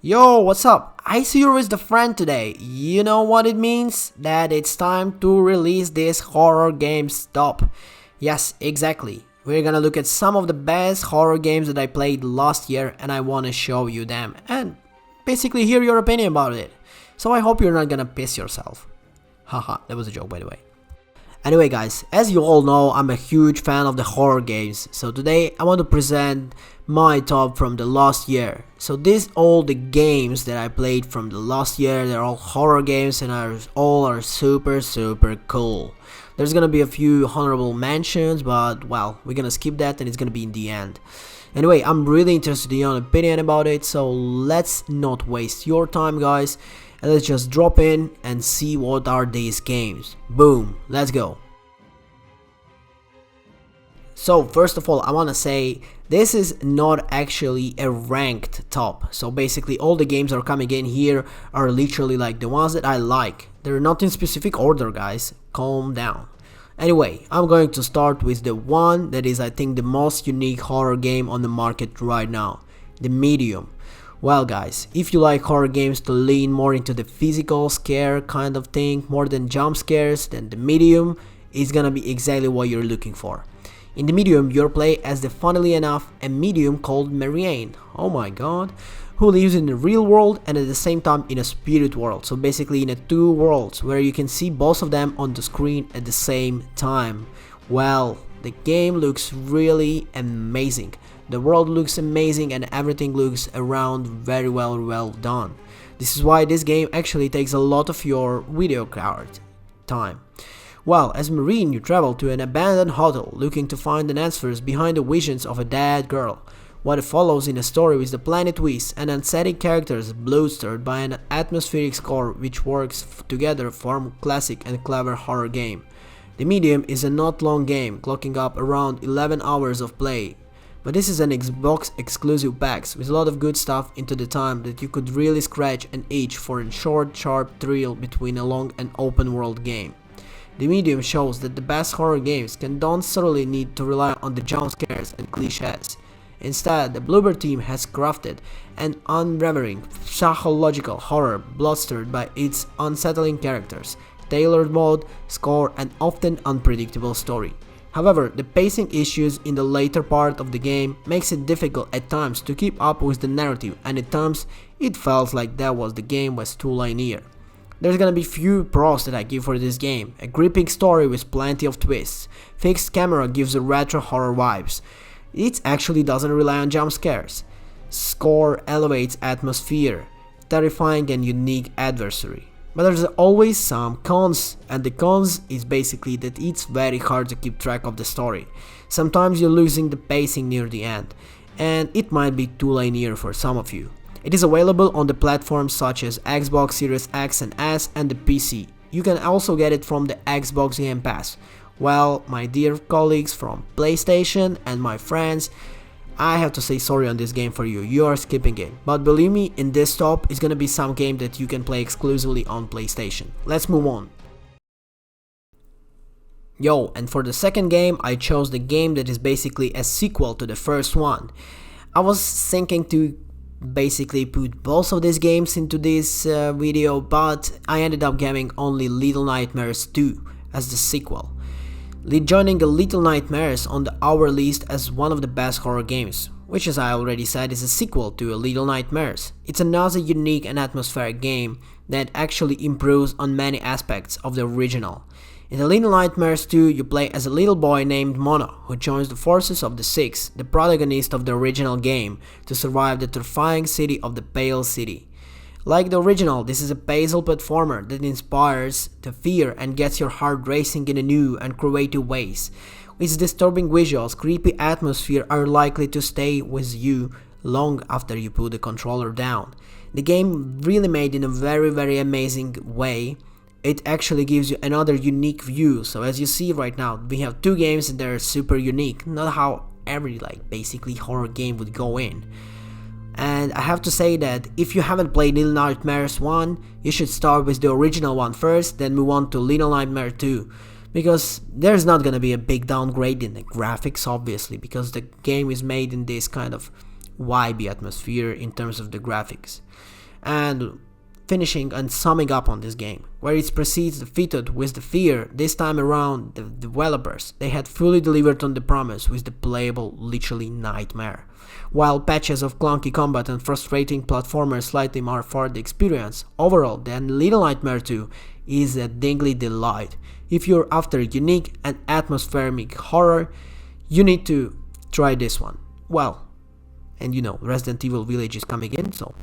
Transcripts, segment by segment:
Yo, what's up? I see you're with the friend today. You know what it means? That it's time to release this horror game stop. Yes, exactly. We're gonna look at some of the best horror games that I played last year and I wanna show you them and basically hear your opinion about it. So I hope you're not gonna piss yourself. Haha, that was a joke by the way. Anyway guys, as you all know, I'm a huge fan of the horror games, so today I want to present my top from the last year. So these all the games that I played from the last year, they're all horror games and all are super cool. There's gonna be a few honorable mentions, but well, we're gonna skip that and it's gonna be in the end. Anyway, I'm really interested in your opinion about it, so let's not waste your time guys. And let's just drop in and see what are these games. Boom, let's go. So first of all, I wanna say this is not actually a ranked top. So basically all the games that are coming in here are literally like the ones that I like. They're not in specific order guys, calm down. Anyway, I'm going to start with the one that is I think the most unique horror game on the market right now, The Medium. Well guys, if you like horror games to lean more into the physical scare kind of thing more than jump scares, then The Medium is gonna be exactly what you're looking for. In The Medium, you're playing as the funnily enough a medium called Marianne, oh my god, who lives in the real world and at the same time in a spirit world, so basically in a two worlds where you can see both of them on the screen at the same time. Well, the game looks really amazing. The world looks amazing and everything looks around very well done. This is why this game actually takes a lot of your video card time. Well, as Marine you travel to an abandoned hotel looking to find the answers behind the visions of a dead girl. What follows in a story with the planet twists and unsettling characters bolstered by an atmospheric score which works together to form a classic and clever horror game. The Medium is a not long game, clocking up around 11 hours of play. But this is an Xbox exclusive packs with a lot of good stuff into the time that you could really scratch and itch for a short, sharp thrill between a long and open world game. The Medium shows that the best horror games don't necessarily need to rely on the jump scares and cliches. Instead, the Bloober team has crafted an unwavering psychological horror bolstered by its unsettling characters, tailored mode, score and often unpredictable story. However, the pacing issues in the later part of the game makes it difficult at times to keep up with the narrative and at times it felt like the game was too linear. There's gonna be few pros that I give for this game, a gripping story with plenty of twists, fixed camera gives a retro horror vibes, it actually doesn't rely on jump scares, score elevates atmosphere, terrifying and unique adversary. But there's always some cons, and the cons is basically that it's very hard to keep track of the story. Sometimes you're losing the pacing near the end, and it might be too linear for some of you. It is available on the platforms such as Xbox Series X and S and the PC. You can also get it from the Xbox Game Pass. Well, my dear colleagues from PlayStation and my friends, I have to say sorry on this game for you, you are skipping it. But believe me, in this top is gonna be some game that you can play exclusively on PlayStation. Let's move on. Yo, and for the second game, I chose the game that is basically a sequel to the first one. I was thinking to basically put both of these games into this video, but I ended up getting only Little Nightmares 2 as the sequel. Joining the Little Nightmares on our list as one of the best horror games, which as I already said is a sequel to Little Nightmares. It's another unique and atmospheric game that actually improves on many aspects of the original. In the Little Nightmares 2, you play as a little boy named Mono, who joins the forces of the Six, the protagonist of the original game, to survive the terrifying city of the Pale City. Like the original, this is a puzzle platformer that inspires the fear and gets your heart racing in a new and creative ways. Its disturbing visuals, creepy atmosphere are likely to stay with you long after you put the controller down. The game really made in a very amazing way. It actually gives you another unique view. So as you see right now, we have two games that are super unique, not how every basically horror game would go in. And I have to say that if you haven't played Little Nightmares 1, you should start with the original one first, then move on to Little Nightmare 2. Because there's not gonna be a big downgrade in the graphics obviously, because the game is made in this kind of vibey atmosphere in terms of the graphics. And finishing and summing up on this game, where it proceeds defeated with the fear. This time around, the developers, they had fully delivered on the promise with the playable, literally nightmare. While patches of clunky combat and frustrating platformers slightly mar for the experience, overall, the Little Nightmare 2 is a dingly delight. If you're after unique and atmospheric horror, you need to try this one. Well, and you know, Resident Evil Village is coming in, so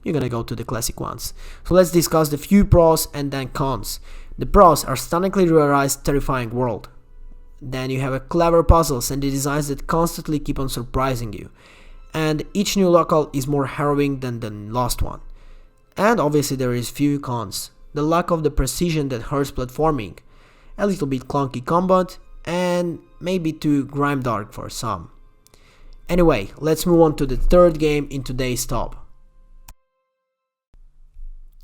you're gonna go to the classic ones. So let's discuss the few pros and then cons. The pros are stunningly realized, terrifying world. Then you have a clever puzzles and the designs that constantly keep on surprising you. And each new local is more harrowing than the last one. And obviously there is few cons. The lack of the precision that hurts platforming, a little bit clunky combat, and maybe too grimdark for some. Anyway, let's move on to the third game in today's top.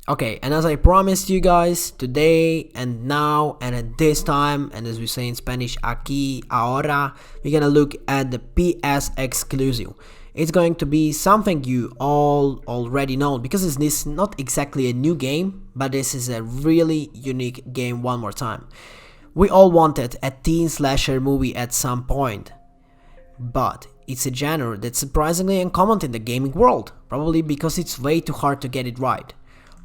Okay, and as I promised you guys, today and now and at this time, and as we say in Spanish, aquí, ahora, we're gonna look at the PS exclusive. It's going to be something you all already know, because it's this not exactly a new game, but this is a really unique game one more time. We all wanted a teen slasher movie at some point, but it's a genre that's surprisingly uncommon in the gaming world, probably because it's way too hard to get it right.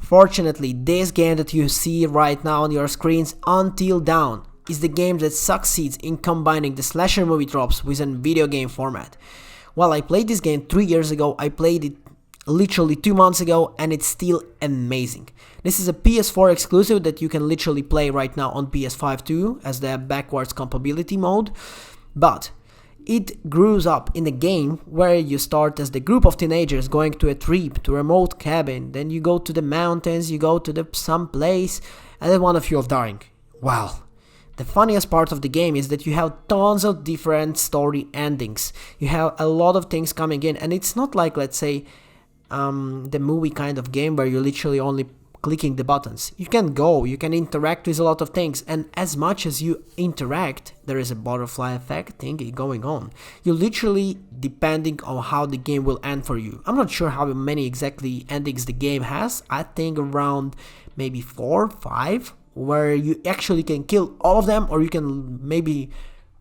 Fortunately, this game that you see right now on your screens, Until Dawn, is the game that succeeds in combining the slasher movie tropes with a video game format. While I played this game 3 years ago, I played it literally 2 months ago, and it's still amazing. This is a PS4 exclusive that you can literally play right now on PS5 too, as the backwards compatibility mode, but it grows up in a game where you start as the group of teenagers going to a trip to a remote cabin, then you go to the mountains, you go to some place, and then one of you are dying. Wow. The funniest part of the game is that you have tons of different story endings. You have a lot of things coming in, and it's not like, let's say, the movie kind of game where you're literally only clicking the buttons. You can interact with a lot of things, and as much as you interact, there is a butterfly effect thingy going on. You literally, depending on how the game will end for you. I'm not sure how many exactly endings the game has. I think around maybe 4, 5, where you actually can kill all of them, or you can maybe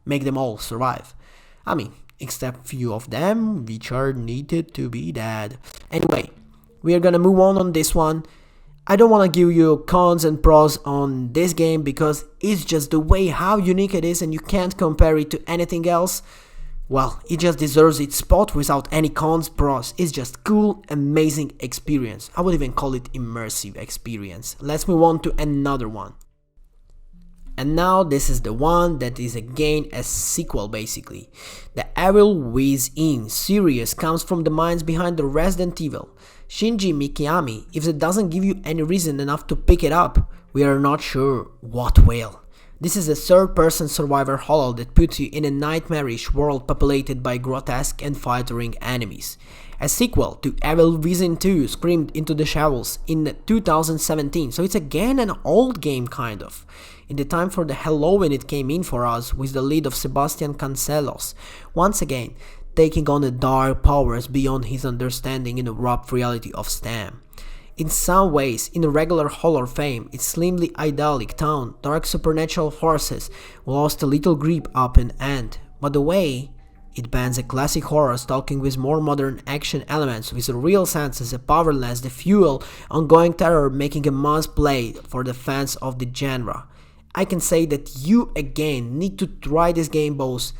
make them all survive. I mean, except few of them which are needed to be dead. Anyway, we are gonna move on this one. I don't want to give you cons and pros on this game because it's just the way how unique it is and you can't compare it to anything else. Well, it just deserves its spot without any cons, pros. It's just cool, amazing experience. I would even call it immersive experience. Let's move on to another one. And now this is the one that is again a sequel basically. The Evil Within series comes from the minds behind the Resident Evil. Shinji Mikami, if it doesn't give you any reason enough to pick it up, we are not sure what will. This is a third-person survivor horror that puts you in a nightmarish world populated by grotesque and frightening enemies. A sequel to Evil Within 2 screamed into the shelves in 2017, so it's again an old game kind of. In the time for the Halloween it came in for us with the lead of Sebastian Cancelos, once again taking on the dark powers beyond his understanding in the rough reality of STEM. In some ways, in the regular horror fame, its slimly idyllic town, dark supernatural forces lost a little grip up and end, but the way it bans a classic horror stalking with more modern action elements with a real sense as a powerless, the fuel, ongoing terror making a must play for the fans of the genre. I can say that you again need to try this game both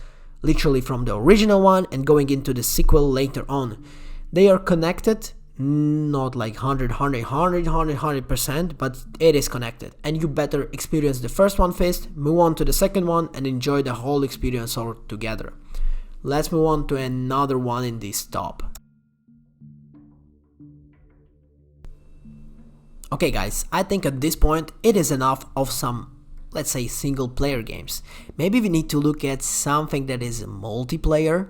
literally from the original one and going into the sequel later on. They are connected, not like 100%, but it is connected, and you better experience the first one first, move on to the second one and enjoy the whole experience all together. Let's move on to another one in this top. Okay guys, I think at this point it is enough of some, let's say, single player games. Maybe we need to look at something that is multiplayer.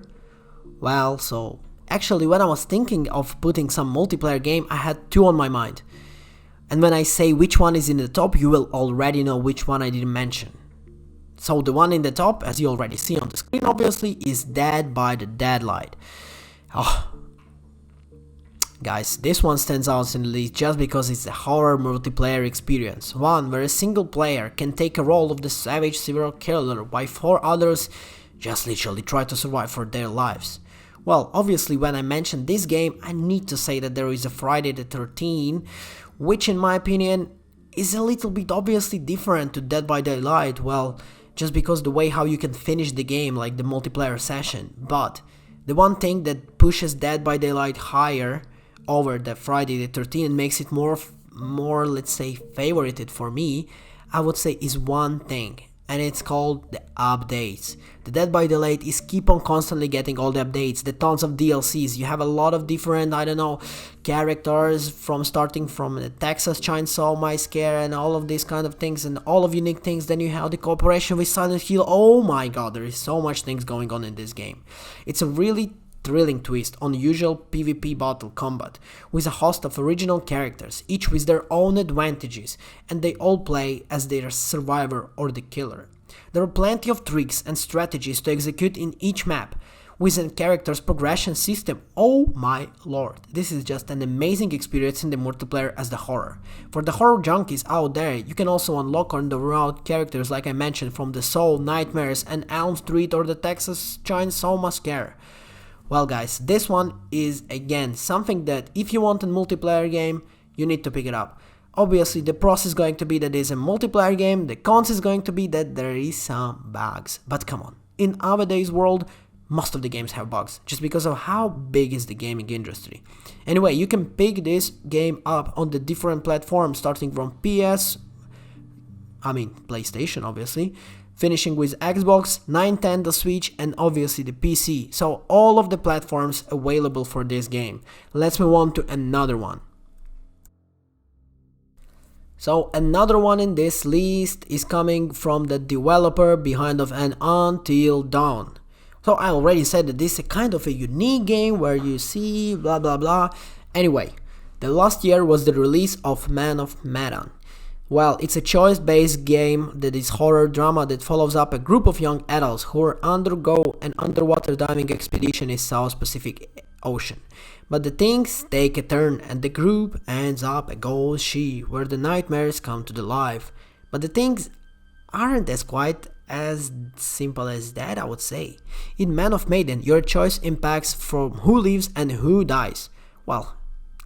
Well, so actually when I was thinking of putting some multiplayer game, I had two on my mind. And when I say which one is in the top, you will already know which one I didn't mention. So the one in the top, as you already see on the screen obviously, is Dead by the Deadlight. Oh, Guys, this one stands out in the list just because it's a horror multiplayer experience, one where a single player can take a role of the savage serial killer while 4 others just literally try to survive for their lives. Well, obviously when I mention this game, I need to say that there is a Friday the 13th, which in my opinion is a little bit obviously different to Dead by Daylight, well, just because the way how you can finish the game, like the multiplayer session. But the one thing that pushes Dead by Daylight higher over the Friday the 13th and makes it more let's say favorited for me, I would say is one thing, and it's called the updates. The Dead by Daylight is keep on constantly getting all the updates, the tons of DLCs. You have a lot of different, I don't know, characters from starting from the Texas Chainsaw My Scare and all of these kind of things and all of unique things. Then you have the cooperation with Silent Hill. Oh my god, there is so much things going on in this game. It's a really thrilling twist on usual PvP battle combat, with a host of original characters, each with their own advantages, and they all play as their survivor or the killer. There are plenty of tricks and strategies to execute in each map, with a character's progression system. Oh my lord, this is just an amazing experience in the multiplayer as the horror. For the horror junkies out there, you can also unlock on the route characters like I mentioned from the Soul, Nightmares, and Elm Street or the Texas Chainsaw Massacre. Well guys, this one is again something that if you want a multiplayer game, you need to pick it up. Obviously the pros is going to be that it's a multiplayer game, the cons is going to be that there is some bugs. But come on, in nowadays world, most of the games have bugs, just because of how big is the gaming industry. Anyway, you can pick this game up on the different platforms, starting from PlayStation obviously, finishing with Xbox, Nintendo Switch, and obviously the PC. So all of the platforms available for this game. Let's move on to another one. So another one in this list is coming from the developer behind of an Until Dawn. So I already said that this is a kind of a unique game where you see blah blah blah. Anyway, the last year was the release of Man of Medan. Well, it's a choice-based game that is horror drama that follows up a group of young adults who undergo an underwater diving expedition in South Pacific Ocean. But the things take a turn and the group ends up a ghost ship where the nightmares come to the life. But the things aren't as quite as simple as that, I would say. In Man of Medan, your choice impacts from who lives and who dies. Well,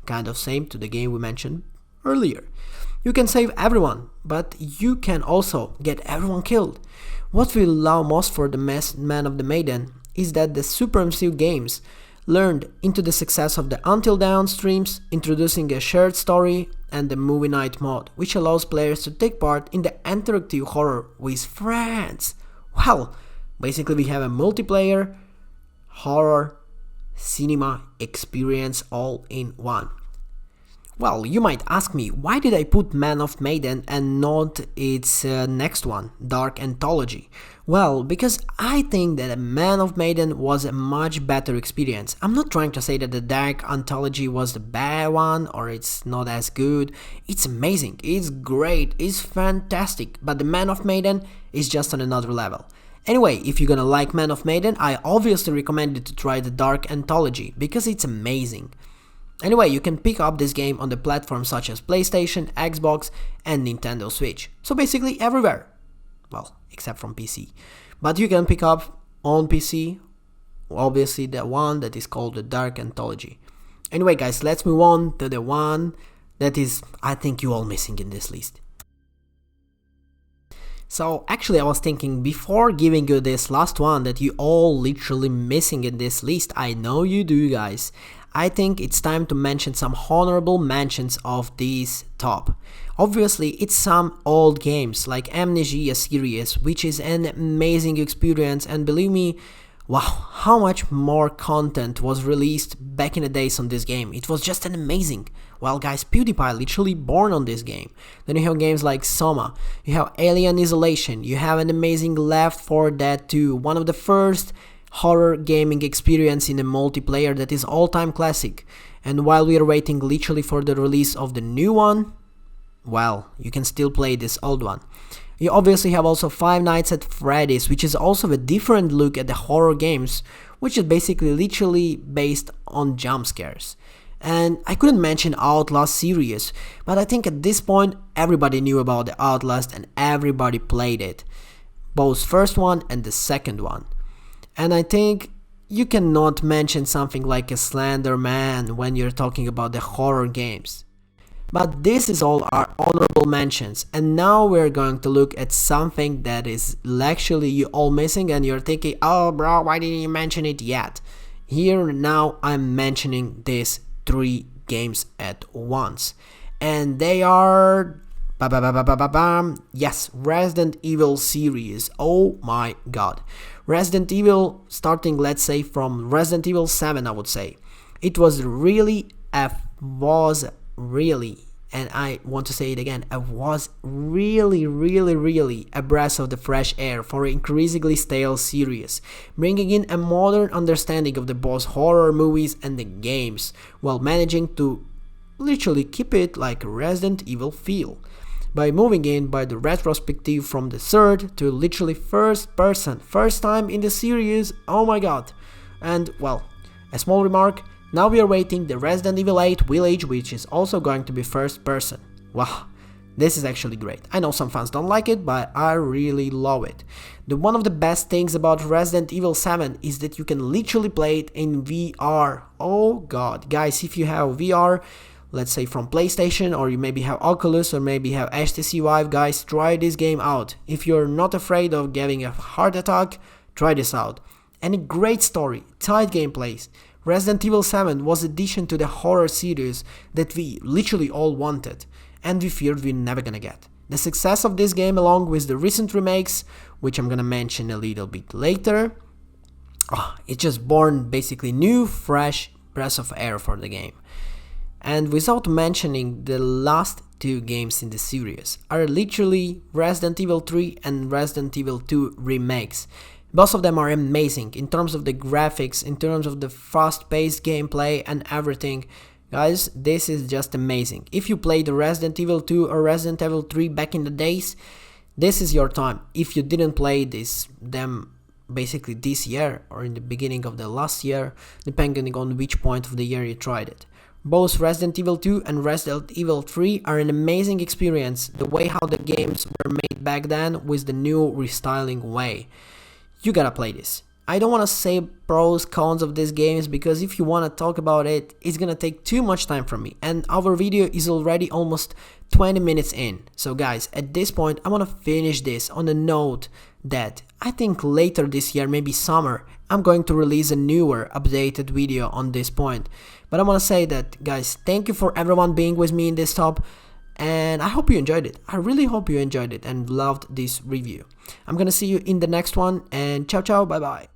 kind of same to the game we mentioned earlier. You can save everyone, but you can also get everyone killed. What we love most for the Man of the Medan is that the Super MCU games learned into the success of the Until Dawn streams, introducing a shared story and the movie night mode, which allows players to take part in the interactive horror with friends. Well, basically we have a multiplayer horror cinema experience all in one. Well, you might ask me, why did I put Man of Medan and not its next one, Dark Anthology? Well, because I think that a Man of Medan was a much better experience. I'm not trying to say that the Dark Anthology was the bad one or it's not as good. It's amazing, it's great, it's fantastic, but the Man of Medan is just on another level. Anyway, if you're gonna like Man of Medan, I obviously recommend you to try the Dark Anthology because it's amazing. Anyway, you can pick up this game on the platforms such as PlayStation, Xbox, and Nintendo Switch. So basically everywhere. Well, except from PC. But you can pick up on PC, obviously the one that is called the Dark Anthology. Anyway guys, let's move on to the one that is, I think, you all missing in this list. So actually I was thinking, before giving you this last one that you all literally missing in this list, I know you do guys, I think it's time to mention some honorable mentions of this top. Obviously it's some old games like Amnesia series, which is an amazing experience, and believe me, wow, how much more content was released back in the days on this game. It was just an amazing. Well guys, PewDiePie literally born on this game. Then you have games like Soma, you have Alien Isolation, you have an amazing Left 4 Dead 2, one of the first horror gaming experience in a multiplayer that is all-time classic. And while we are waiting literally for the release of the new one, well, you can still play this old one. You obviously have also Five Nights at Freddy's, which is also a different look at the horror games, which is basically literally based on jump scares. And I couldn't mention Outlast series, but I think at this point everybody knew about the Outlast and everybody played it, both first one and the second one. And I think you cannot mention something like a Slender Man when you're talking about the horror games. But this is all our honorable mentions, and now we're going to look at something that is actually you all missing and you're thinking, oh bro, why didn't you mention it yet? Here now I'm mentioning these 3 games at once, and they are yes, Resident Evil series. Oh my god. Resident Evil, starting let's say from Resident Evil 7, I would say. It was really, and I want to say it again, it was really a breath of the fresh air for an increasingly stale series, bringing in a modern understanding of the both horror movies and the games, while managing to literally keep it like a Resident Evil feel, by moving in by the retrospective from the third to literally first person, first time in the series, oh my god. And well, a small remark, now we are waiting the Resident Evil 8 Village, which is also going to be first person. Wow, this is actually great. I know some fans don't like it, but I really love it. One of the best things about Resident Evil 7 is that you can literally play it in VR. Oh god, guys, if you have VR, let's say from PlayStation, or you maybe have Oculus, or maybe have HTC Vive, guys, try this game out. If you're not afraid of getting a heart attack, try this out. And a great story, tight gameplays. Resident Evil 7 was addition to the horror series that we literally all wanted, and we feared we're never gonna get. The success of this game, along with the recent remakes, which I'm gonna mention a little bit later, it just born basically new, fresh breath of air for the game. And without mentioning the last 2 games in the series are literally Resident Evil 3 and Resident Evil 2 remakes. Both of them are amazing in terms of the graphics, in terms of the fast-paced gameplay and everything. Guys, this is just amazing. If you played Resident Evil 2 or Resident Evil 3 back in the days, this is your time. If you didn't play them basically this year or in the beginning of the last year, depending on which point of the year you tried it. Both Resident Evil 2 and Resident Evil 3 are an amazing experience, the way how the games were made back then with the new restyling way. You gotta play this. I don't want to say pros, cons of these games, because if you want to talk about it, it's gonna take too much time from me, and our video is already almost 20 minutes in. So guys, at this point I want to finish this on a note that I think later this year, maybe summer, I'm going to release a newer updated video on this point. But I want to say that, guys, thank you for everyone being with me in this top, and I hope you enjoyed it. I really hope you enjoyed it and loved this review. I'm gonna see you in the next one, and ciao ciao, bye bye.